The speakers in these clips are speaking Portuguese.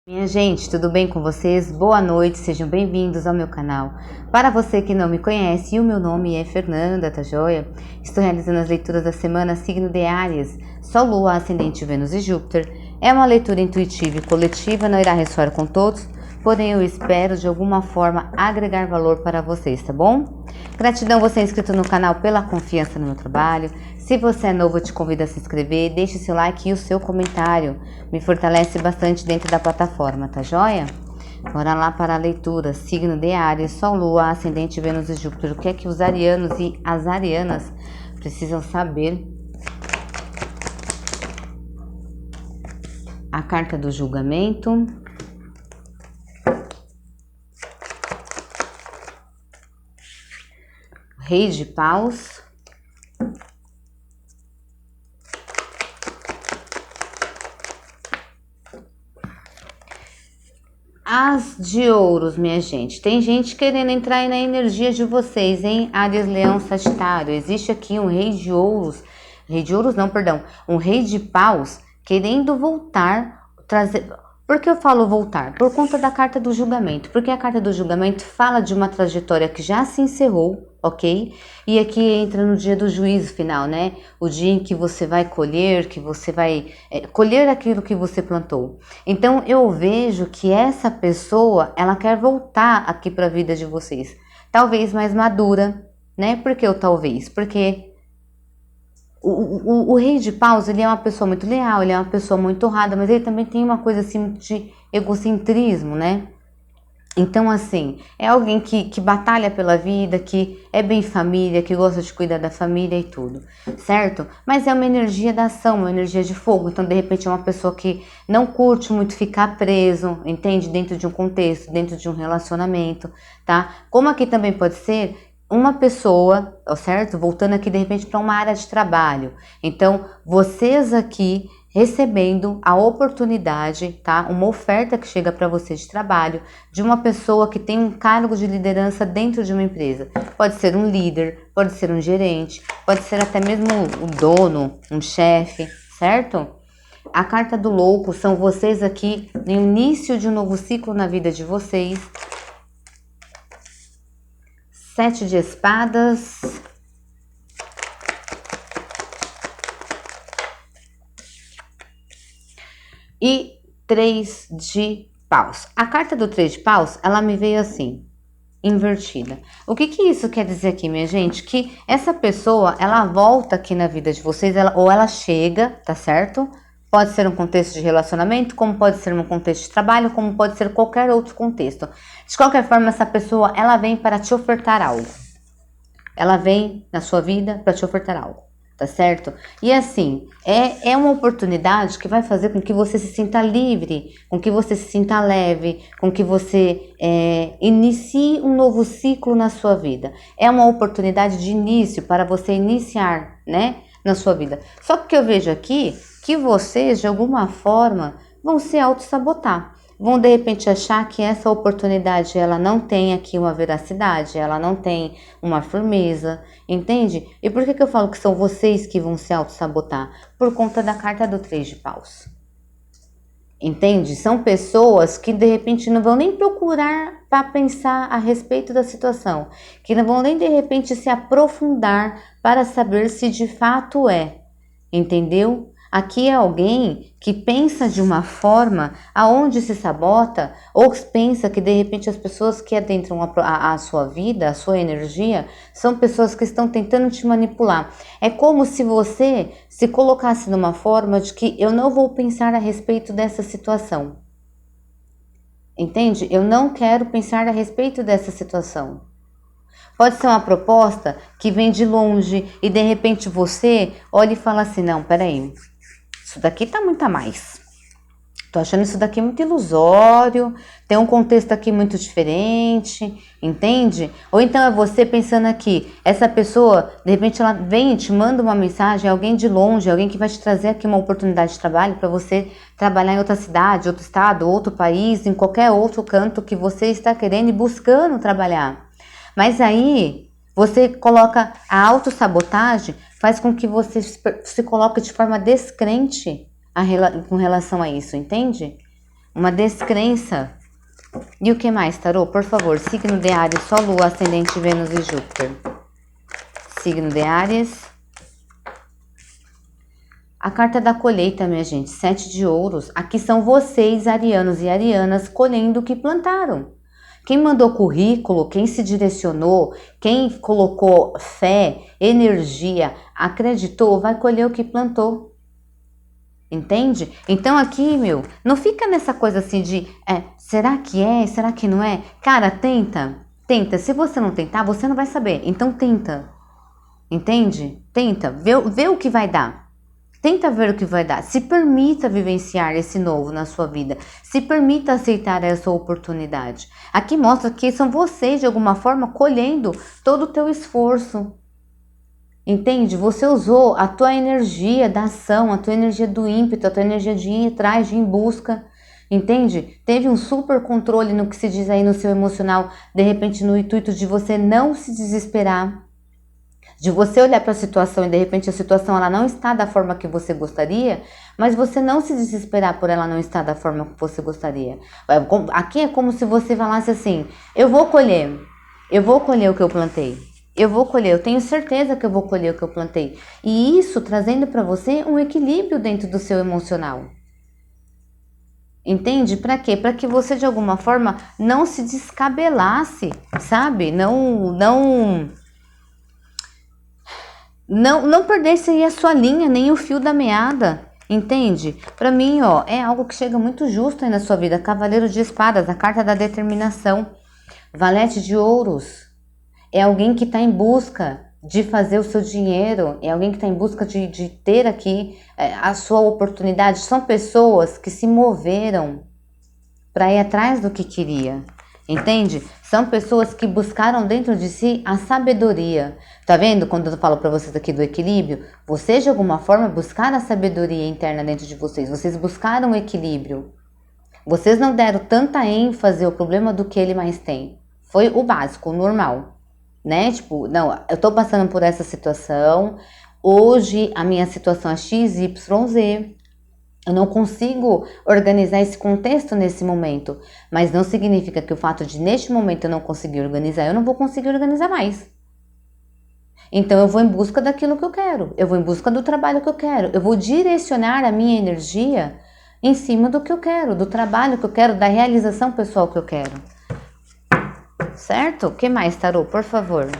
Minha gente, tudo bem com vocês? Boa noite, sejam bem-vindos ao meu canal. Para você que não me conhece, o meu nome é Fernanda, tá joia? Estou realizando as leituras da semana signo de Áries, Sol, Lua, Ascendente, Vênus e Júpiter. É uma leitura intuitiva e coletiva, não irá ressoar com todos, porém eu espero de alguma forma agregar valor para vocês, tá bom? Gratidão você inscrito no canal pela confiança no meu trabalho. Se você é novo, eu te convido a se inscrever, deixe seu like e o seu comentário. Me fortalece bastante dentro da plataforma, tá joia? Bora lá para a leitura. Signo de Áries, Sol, Lua, Ascendente, Vênus e Júpiter. O que é que os arianos e as arianas precisam saber? A carta do julgamento. Rei de paus. As de ouros, minha gente. Tem gente querendo entrar aí na energia de vocês, hein? Áries, Leão, Sagitário. Existe aqui um rei de ouros. Rei de ouros não, perdão. Um rei de paus querendo voltar, trazer... Por que eu falo voltar? Por conta da carta do julgamento. Porque a carta do julgamento fala de uma trajetória que já se encerrou, ok? E aqui entra no dia do juízo final, né? O dia em que você vai colher, que você vai colher aquilo que você plantou. Então eu vejo que essa pessoa, ela quer voltar aqui para a vida de vocês. Talvez mais madura, né? Por que o talvez? Porque o rei de paus, ele é uma pessoa muito leal, ele é uma pessoa muito honrada, mas ele também tem uma coisa assim de egocentrismo, né? Então, assim, é alguém que batalha pela vida, que é bem família, que gosta de cuidar da família e tudo, certo? Mas é uma energia da ação, uma energia de fogo. Então, de repente, é uma pessoa que não curte muito ficar preso, entende? Dentro de um contexto, dentro de um relacionamento, tá? Como aqui também pode ser uma pessoa, certo? Voltando aqui, de repente, para uma área de trabalho. Então, vocês aqui recebendo a oportunidade, tá? Uma oferta que chega para você de trabalho de uma pessoa que tem um cargo de liderança dentro de uma empresa. Pode ser um líder, pode ser um gerente, pode ser até mesmo o dono, um chefe, certo? A carta do louco são vocês aqui no início de um novo ciclo na vida de vocês. 7 de espadas. E 3 de paus. A carta do 3 de paus, ela me veio assim, invertida. O que isso quer dizer aqui, minha gente? Que essa pessoa, ela volta aqui na vida de vocês, ou ela chega, tá certo? Pode ser um contexto de relacionamento, como pode ser um contexto de trabalho, como pode ser qualquer outro contexto. De qualquer forma, essa pessoa, ela vem para te ofertar algo. Ela vem na sua vida para te ofertar algo, tá certo? E assim, é uma oportunidade que vai fazer com que você se sinta livre, com que você se sinta leve, com que você inicie um novo ciclo na sua vida. É uma oportunidade de início para você iniciar, né, na sua vida. Só que eu vejo aqui que vocês, de alguma forma, vão se auto-sabotar. Vão de repente achar que essa oportunidade ela não tem aqui uma veracidade, ela não tem uma firmeza, entende? E por que eu falo que são vocês que vão se auto-sabotar? Por conta da carta do 3 de paus. Entende? São pessoas que de repente não vão nem procurar para pensar a respeito da situação, que não vão nem de repente se aprofundar para saber se de fato é, entendeu? Aqui é alguém que pensa de uma forma aonde se sabota ou pensa que de repente as pessoas que adentram a sua vida, a sua energia, são pessoas que estão tentando te manipular. É como se você se colocasse numa forma de que eu não vou pensar a respeito dessa situação. Entende? Eu não quero pensar a respeito dessa situação. Pode ser uma proposta que vem de longe e de repente você olha e fala assim, não, peraí. Isso daqui tá muito a mais. Tô achando isso daqui muito ilusório, tem um contexto aqui muito diferente, entende? Ou então é você pensando aqui, essa pessoa, de repente ela vem e te manda uma mensagem, alguém de longe, alguém que vai te trazer aqui uma oportunidade de trabalho para você trabalhar em outra cidade, outro estado, outro país, em qualquer outro canto que você está querendo e buscando trabalhar. Mas aí você coloca a autossabotagem, faz com que você se coloque de forma descrente com relação a isso, entende? uma descrença. E o que mais, tarô? Por favor, signo de Áries, Sol, Lua, Ascendente, Vênus e Júpiter. Signo de Áries. A carta da colheita, minha gente, 7 de ouros. Aqui são vocês, arianos e arianas, colhendo o que plantaram. Quem mandou currículo, quem se direcionou, quem colocou fé, energia, acreditou, vai colher o que plantou. Entende? Então aqui, meu, não fica nessa coisa assim de será que é? Será que não é? Cara, tenta. Tenta. Se você não tentar, você não vai saber. Então tenta. Entende? Tenta. Vê o que vai dar. Tenta ver o que vai dar. Se permita vivenciar esse novo na sua vida. Se permita aceitar essa oportunidade. Aqui mostra que são vocês, de alguma forma, colhendo todo o teu esforço. Entende? Você usou a tua energia da ação, a tua energia do ímpeto, a tua energia de ir atrás, de ir em busca. Entende? Teve um super controle no que se diz aí no seu emocional, de repente no intuito de você não se desesperar. De você olhar para a situação e de repente a situação ela não está da forma que você gostaria, mas você não se desesperar por ela não estar da forma que você gostaria. Aqui é como se você falasse assim, eu vou colher o que eu plantei. Eu vou colher, eu tenho certeza que eu vou colher o que eu plantei. E isso trazendo para você um equilíbrio dentro do seu emocional. Entende? Para quê? Para que você de alguma forma não se descabelasse, sabe? Não perdesse aí a sua linha, nem o fio da meada, entende? Para mim, ó, é algo que chega muito justo aí na sua vida. Cavaleiro de espadas, a carta da determinação. Valete de ouros, é alguém que está em busca de fazer o seu dinheiro, é alguém que está em busca de ter aqui a sua oportunidade. São pessoas que se moveram para ir atrás do que queria. Entende? São pessoas que buscaram dentro de si a sabedoria. Tá vendo quando eu falo para vocês aqui do equilíbrio? Vocês de alguma forma buscaram a sabedoria interna dentro de vocês. Vocês buscaram o equilíbrio. Vocês não deram tanta ênfase ao problema do que ele mais tem. Foi o básico, o normal. Né? Tipo, não, eu tô passando por essa situação. Hoje a minha situação é XYZ. Eu não consigo organizar esse contexto nesse momento, mas não significa que o fato de neste momento eu não conseguir organizar, eu não vou conseguir organizar mais. Então eu vou em busca daquilo que eu quero, eu vou em busca do trabalho que eu quero, eu vou direcionar a minha energia em cima do que eu quero, do trabalho que eu quero, da realização pessoal que eu quero. Certo? O que mais, tarô, por favor?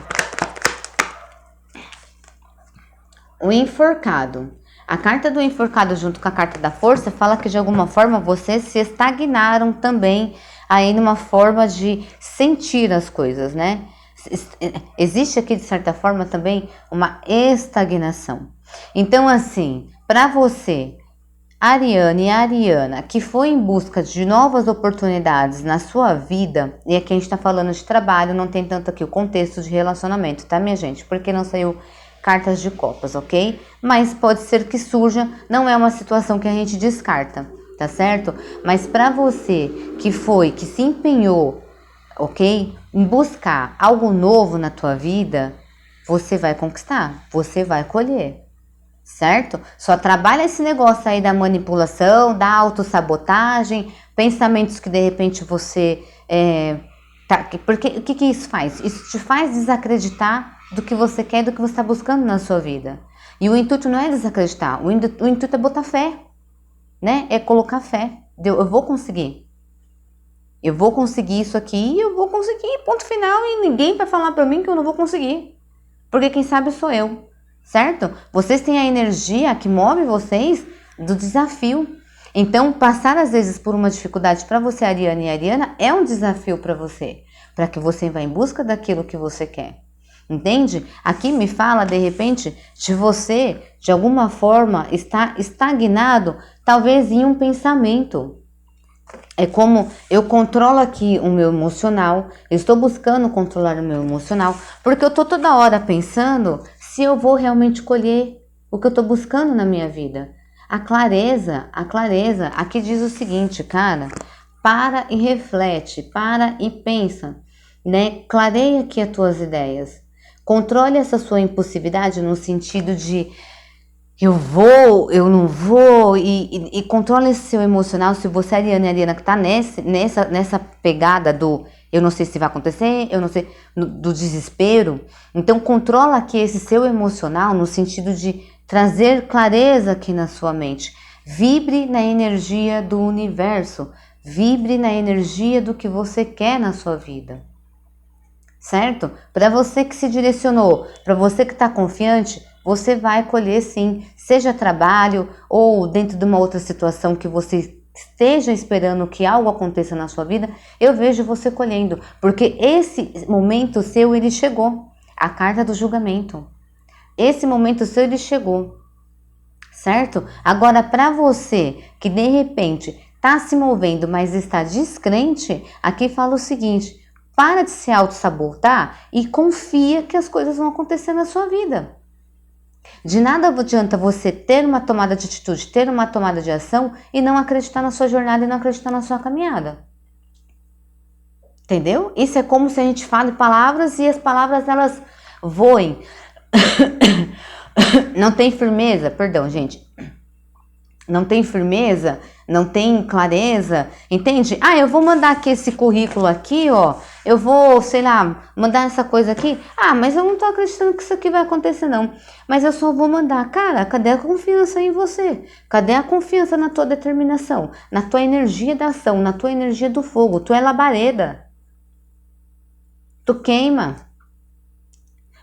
O enforcado. A carta do enforcado junto com a carta da força fala que de alguma forma vocês se estagnaram também aí numa forma de sentir as coisas, né? Existe aqui de certa forma também uma estagnação. Então assim, para você, Ariane e Ariana, que foi em busca de novas oportunidades na sua vida, e aqui a gente tá falando de trabalho, não tem tanto aqui o contexto de relacionamento, tá minha gente? Porque não saiu cartas de copas, ok? Mas pode ser que surja, não é uma situação que a gente descarta, tá certo? Mas para você que se empenhou, ok? Em buscar algo novo na tua vida, você vai conquistar, você vai colher, certo? Só trabalha esse negócio aí da manipulação, da autossabotagem, pensamentos que de repente você... porque o que isso faz? Isso te faz desacreditar do que você quer, do que você está buscando na sua vida. E o intuito não é desacreditar, o intuito é botar fé, né? É colocar fé. Eu vou conseguir. Eu vou conseguir isso aqui, eu vou conseguir, ponto final, e ninguém vai falar para mim que eu não vou conseguir. Porque quem sabe sou eu, certo? Vocês têm a energia que move vocês do desafio. Então, passar às vezes por uma dificuldade para você, Ariane e Ariana, é um desafio para você, para que você vá em busca daquilo que você quer. Entende? Aqui me fala, de repente, de você, de alguma forma, estar estagnado, talvez em um pensamento. É como eu controlo aqui o meu emocional, eu estou buscando controlar o meu emocional, porque eu estou toda hora pensando se eu vou realmente colher o que eu estou buscando na minha vida. A clareza, aqui diz o seguinte, cara, para e reflete, para e pensa, né? Clareia aqui as tuas ideias. Controle essa sua impulsividade no sentido de eu vou, eu não vou, e controla esse seu emocional. Se você é Ariana que tá nessa pegada do eu não sei se vai acontecer, eu não sei, do desespero, então controla aqui esse seu emocional no sentido de trazer clareza aqui na sua mente. Vibre na energia do universo, vibre na energia do que você quer na sua vida. Certo? Para você que se direcionou, para você que está confiante, você vai colher sim, seja trabalho ou dentro de uma outra situação que você esteja esperando que algo aconteça na sua vida, eu vejo você colhendo, porque esse momento seu, ele chegou, a carta do julgamento. Esse momento seu, ele chegou, certo? Agora, para você que de repente está se movendo, mas está descrente, aqui fala o seguinte: para de se auto-sabotar e confia que as coisas vão acontecer na sua vida. De nada adianta você ter uma tomada de atitude, ter uma tomada de ação e não acreditar na sua jornada e não acreditar na sua caminhada. Entendeu? Isso é como se a gente fale palavras e as palavras elas voem. Não tem firmeza, perdão, gente. Não tem firmeza, não tem clareza, entende? Ah, eu vou mandar aqui esse currículo aqui, ó. Eu vou, sei lá, mandar essa coisa aqui. Ah, mas eu não tô acreditando que isso aqui vai acontecer, não. Mas eu só vou mandar. Cara, cadê a confiança em você? Cadê a confiança na tua determinação? Na tua energia da ação, na tua energia do fogo. Tu é labareda. Tu queima.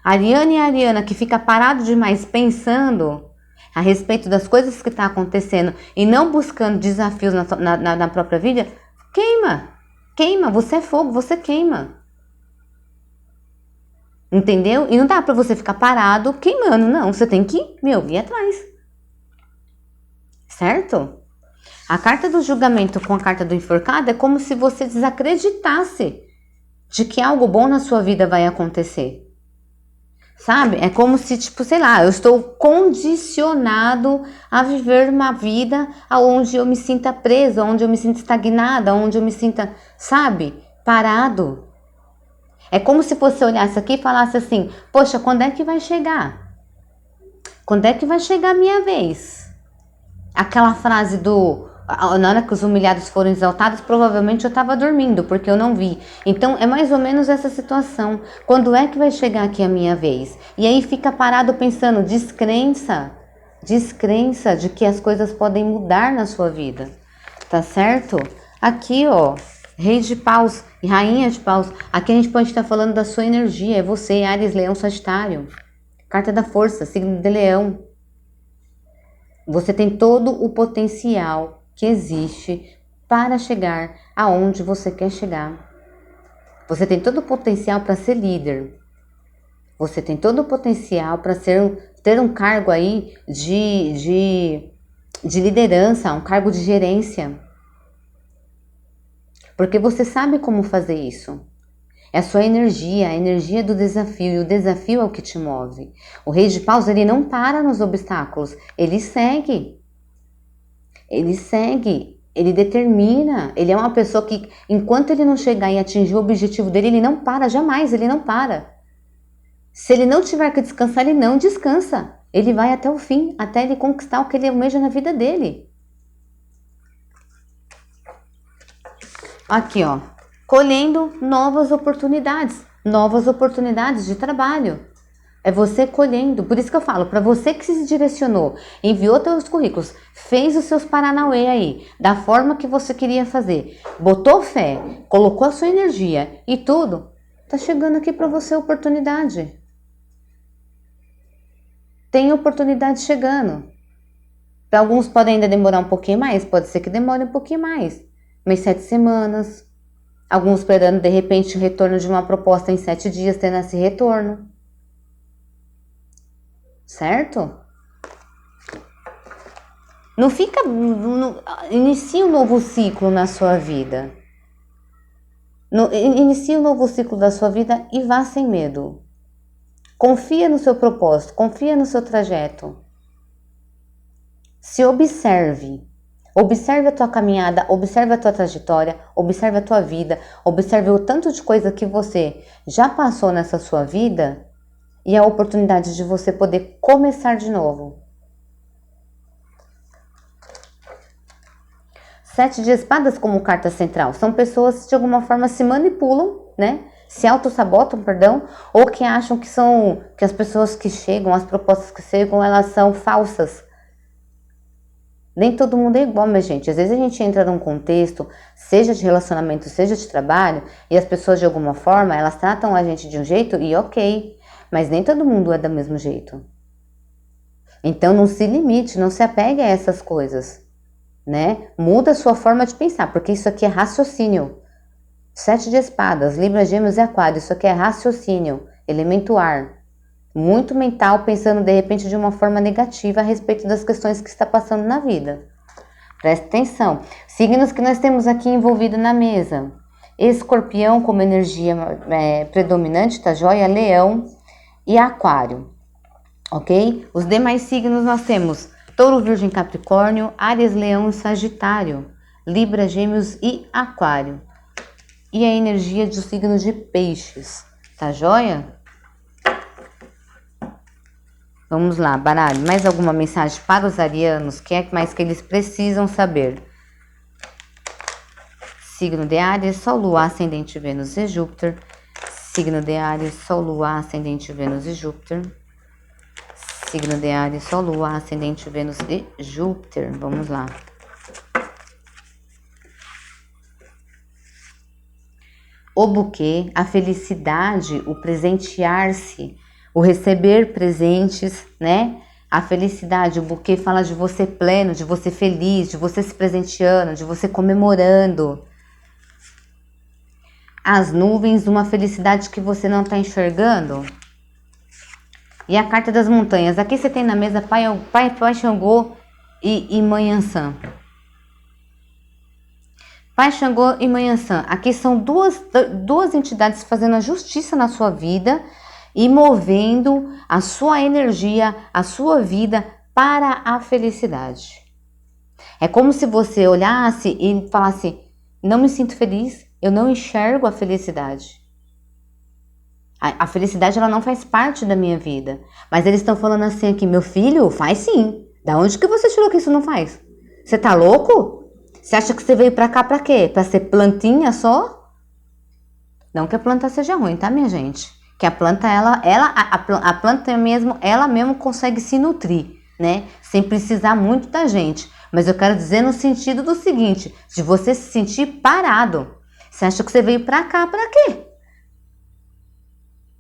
Ariana e Ariana que fica parado demais pensando a respeito das coisas que estão acontecendo e não buscando desafios na própria vida, queima. Queima, você é fogo, você queima. Entendeu? E não dá pra você ficar parado queimando, não. Você tem que, ir atrás. Certo? A carta do julgamento com a carta do enforcado é como se você desacreditasse de que algo bom na sua vida vai acontecer. Sabe? É como se, tipo, sei lá, eu estou condicionado a viver uma vida onde eu me sinta presa, onde eu me sinta estagnada, onde eu me sinta, sabe, parado. É como se você olhasse aqui e falasse assim: poxa, quando é que vai chegar? Quando é que vai chegar a minha vez? Aquela frase do... Na hora que os humilhados foram exaltados, provavelmente eu estava dormindo, porque eu não vi. Então, é mais ou menos essa situação. Quando é que vai chegar aqui a minha vez? E aí fica parado pensando, descrença de que as coisas podem mudar na sua vida. Tá certo? Aqui, ó, Rei de Paus e Rainha de Paus. Aqui a gente pode estar falando da sua energia. É você, Áries, Leão, Sagitário. Carta da Força, signo de Leão. Você tem todo o potencial que existe para chegar aonde você quer chegar. Você tem todo o potencial para ser líder. Você tem todo o potencial para ter um cargo aí de liderança, um cargo de gerência. Porque você sabe como fazer isso. É a sua energia, a energia do desafio, e o desafio é o que te move. O Rei de Paus, ele não para nos obstáculos, ele segue. Ele segue, ele determina, ele é uma pessoa que, enquanto ele não chegar e atingir o objetivo dele, ele não para, jamais, ele não para. Se ele não tiver que descansar, ele não descansa. Ele vai até o fim, até ele conquistar o que ele almeja na vida dele. Aqui, ó, colhendo novas oportunidades de trabalho. É você colhendo, por isso que eu falo, para você que se direcionou, enviou seus currículos, fez os seus paranauê aí, da forma que você queria fazer, botou fé, colocou a sua energia e tudo, tá chegando aqui para você a oportunidade. Tem oportunidade chegando. Para alguns pode ainda demorar um pouquinho mais, pode ser que demore um pouquinho mais, mas 7 semanas. Alguns esperando de repente o retorno de uma proposta em 7 dias, tendo esse retorno. Certo? Não fica... inicia um novo ciclo na sua vida. Inicia um novo ciclo da sua vida e vá sem medo. Confia no seu propósito, confia no seu trajeto. Se observe. Observe a tua caminhada, observe a tua trajetória, observe a tua vida, observe o tanto de coisa que você já passou nessa sua vida e a oportunidade de você poder começar de novo. Sete de espadas como carta central. São pessoas que de alguma forma se manipulam, né? Se autossabotam, perdão, ou que acham que as pessoas que chegam, as propostas que chegam, elas são falsas. Nem todo mundo é igual, minha gente. Às vezes a gente entra num contexto, seja de relacionamento, seja de trabalho, e as pessoas de alguma forma, elas tratam a gente de um jeito e ok, mas nem todo mundo é do mesmo jeito. Então não se limite, não se apegue a essas coisas, né? Muda a sua forma de pensar, porque isso aqui é raciocínio. Sete de espadas, Libra, Gêmeos e Aquário, isso aqui é raciocínio, elemento ar. Muito mental, pensando de repente de uma forma negativa a respeito das questões que está passando na vida. Presta atenção. Signos que nós temos aqui envolvidos na mesa. Escorpião como energia predominante, tá joia? Leão e Aquário. Ok? Os demais signos nós temos Touro, Virgem, Capricórnio, Áries, Leão e Sagitário. Libra, Gêmeos e Aquário. E a energia dos signos de Peixes. Tá joia? Vamos lá, baralho. Mais alguma mensagem para os arianos? O que é mais que eles precisam saber? Signo de Áries, Sol, Lua, Ascendente, Vênus e Júpiter. Signo de Áries, Sol, Lua, Ascendente, Vênus e Júpiter. Signo de Áries, Sol, Lua, Ascendente, Vênus e Júpiter. Vamos lá. O buquê, a felicidade, o presentear-se, o receber presentes, né? A felicidade, o buquê fala de você pleno, de você feliz, de você se presenteando, de você comemorando. As nuvens, uma felicidade que você não está enxergando. E a carta das montanhas. Aqui você tem na mesa Pai Xangô e Mãe Ansã. Pai Xangô e Mãe Ansã. Aqui são duas entidades fazendo a justiça na sua vida e movendo a sua energia, a sua vida para a felicidade. É como se você olhasse e falasse, não me sinto feliz, eu não enxergo a felicidade. A felicidade ela não faz parte da minha vida. Mas eles estão falando assim aqui, meu filho, faz sim. Da onde que você tirou que isso não faz? Você tá louco? Você acha que você veio pra cá pra quê? Pra ser plantinha só? Não que a planta seja ruim, tá, minha gente? Que a planta, a planta mesmo, ela mesmo consegue se nutrir, né? Sem precisar muito da gente. Mas eu quero dizer no sentido do seguinte, de você se sentir parado. Você acha que você veio pra cá pra quê?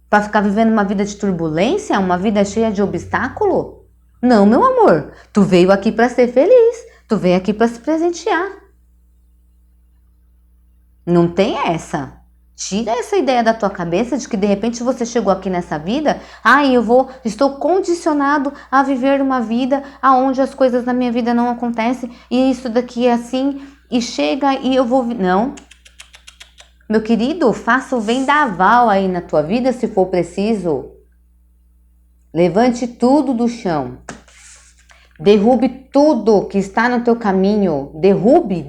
Pra ficar vivendo uma vida de turbulência, uma vida cheia de obstáculo? Não, meu amor. Tu veio aqui pra ser feliz. Tu veio aqui pra se presentear. Não tem essa. Tira essa ideia da tua cabeça de que de repente você chegou aqui nessa vida, estou condicionado a viver uma vida onde as coisas na minha vida não acontecem e isso daqui é assim e chega e eu vou... Não. Meu querido, faça o vendaval aí na tua vida se for preciso. Levante tudo do chão. Derrube tudo que está no teu caminho. Derrube,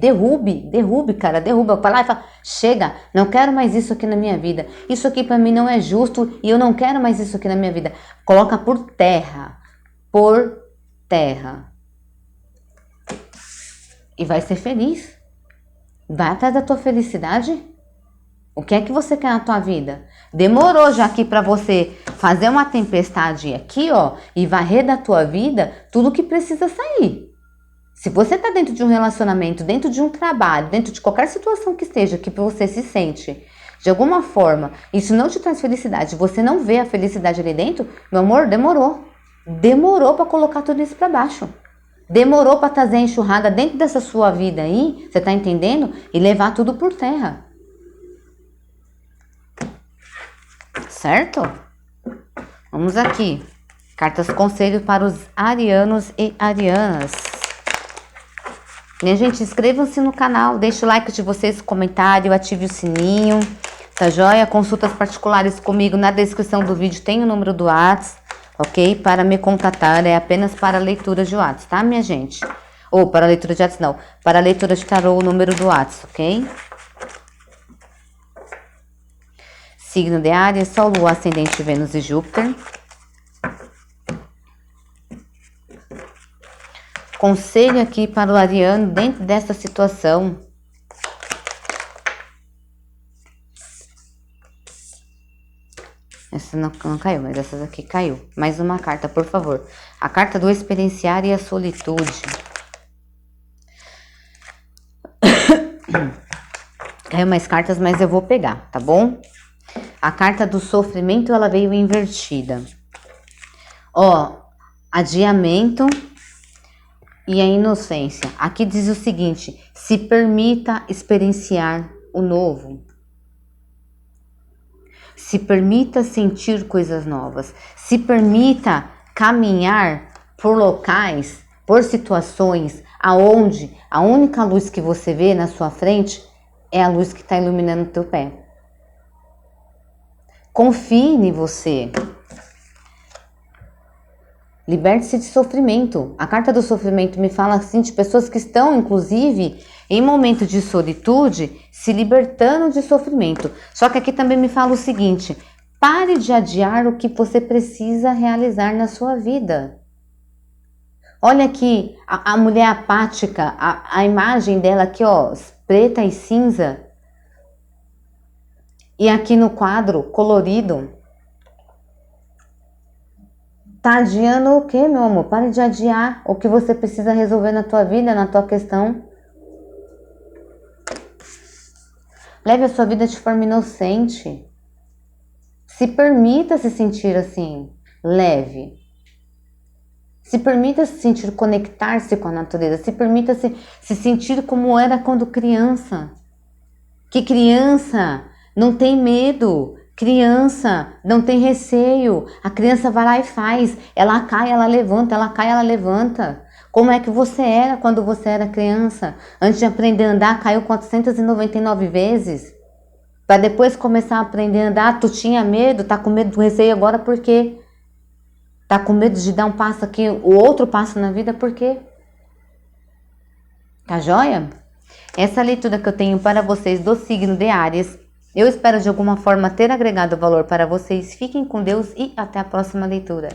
cara, derruba. Vai lá e fala, chega, não quero mais isso aqui na minha vida. Isso aqui para mim não é justo e eu não quero mais isso aqui na minha vida. Coloca por terra. Por terra. E vai ser feliz. Vai atrás da tua felicidade. O que é que você quer na tua vida? Demorou já aqui para você fazer uma tempestade aqui, ó, e varrer da tua vida tudo que precisa sair. Se você tá dentro de um relacionamento, dentro de um trabalho, dentro de qualquer situação que esteja, que você se sente, de alguma forma, isso não te traz felicidade, você não vê a felicidade ali dentro, meu amor, demorou. Demorou para colocar tudo isso para baixo. Demorou para trazer a enxurrada dentro dessa sua vida aí, você tá entendendo? E levar tudo por terra. Certo? Vamos aqui. Cartas conselho para os arianos e arianas. Minha gente, inscrevam-se no canal, deixe o like de vocês, comentário, ative o sininho, tá joia? Consultas particulares comigo na descrição do vídeo tem o número do WhatsApp, ok? Para me contatar, é apenas para leitura de WhatsApp, tá, minha gente? Ou para leitura de WhatsApp, não. Para leitura de tarô, o número do WhatsApp, ok? Signo de Áries, Sol, Lua, Ascendente, Vênus e Júpiter. conselho aqui para o ariano dentro dessa situação. Essa não caiu, mas essa daqui caiu. Mais uma carta, por favor. A carta do experienciar e a solitude. Caiu mais cartas, mas eu vou pegar, tá bom? A carta do sofrimento, ela veio invertida. Ó, adiamento e a inocência. Aqui diz o seguinte: se permita experienciar o novo. Se permita sentir coisas novas. Se permita caminhar por locais, por situações aonde a única luz que você vê na sua frente é a luz que está iluminando o teu pé. Confie em você. Liberte-se de sofrimento. A carta do sofrimento me fala assim de pessoas que estão, inclusive, em momento de solitude, se libertando de sofrimento. Só que aqui também me fala o seguinte: pare de adiar o que você precisa realizar na sua vida. Olha aqui, a mulher apática, a imagem dela aqui, ó, preta e cinza. E aqui no quadro, colorido. Tá adiando o quê, meu amor? Pare de adiar o que você precisa resolver na tua vida, na tua questão. Leve a sua vida de forma inocente. Se permita se sentir assim, leve. Se permita se sentir, conectar-se com a natureza. Se permita se sentir como era quando criança. Que criança não tem medo. Criança não tem receio. A criança vai lá e faz. Ela cai, ela levanta. Ela cai, ela levanta. Como é que você era quando você era criança? Antes de aprender a andar, caiu 499 vezes. Para depois começar a aprender a andar, tu tinha medo, tá com medo do receio agora por quê? Tá com medo de dar um passo aqui, o outro passo na vida, por quê? Tá joia? Essa é a leitura que eu tenho para vocês do signo de Áries. Eu espero de alguma forma ter agregado valor para vocês. Fiquem com Deus e até a próxima leitura.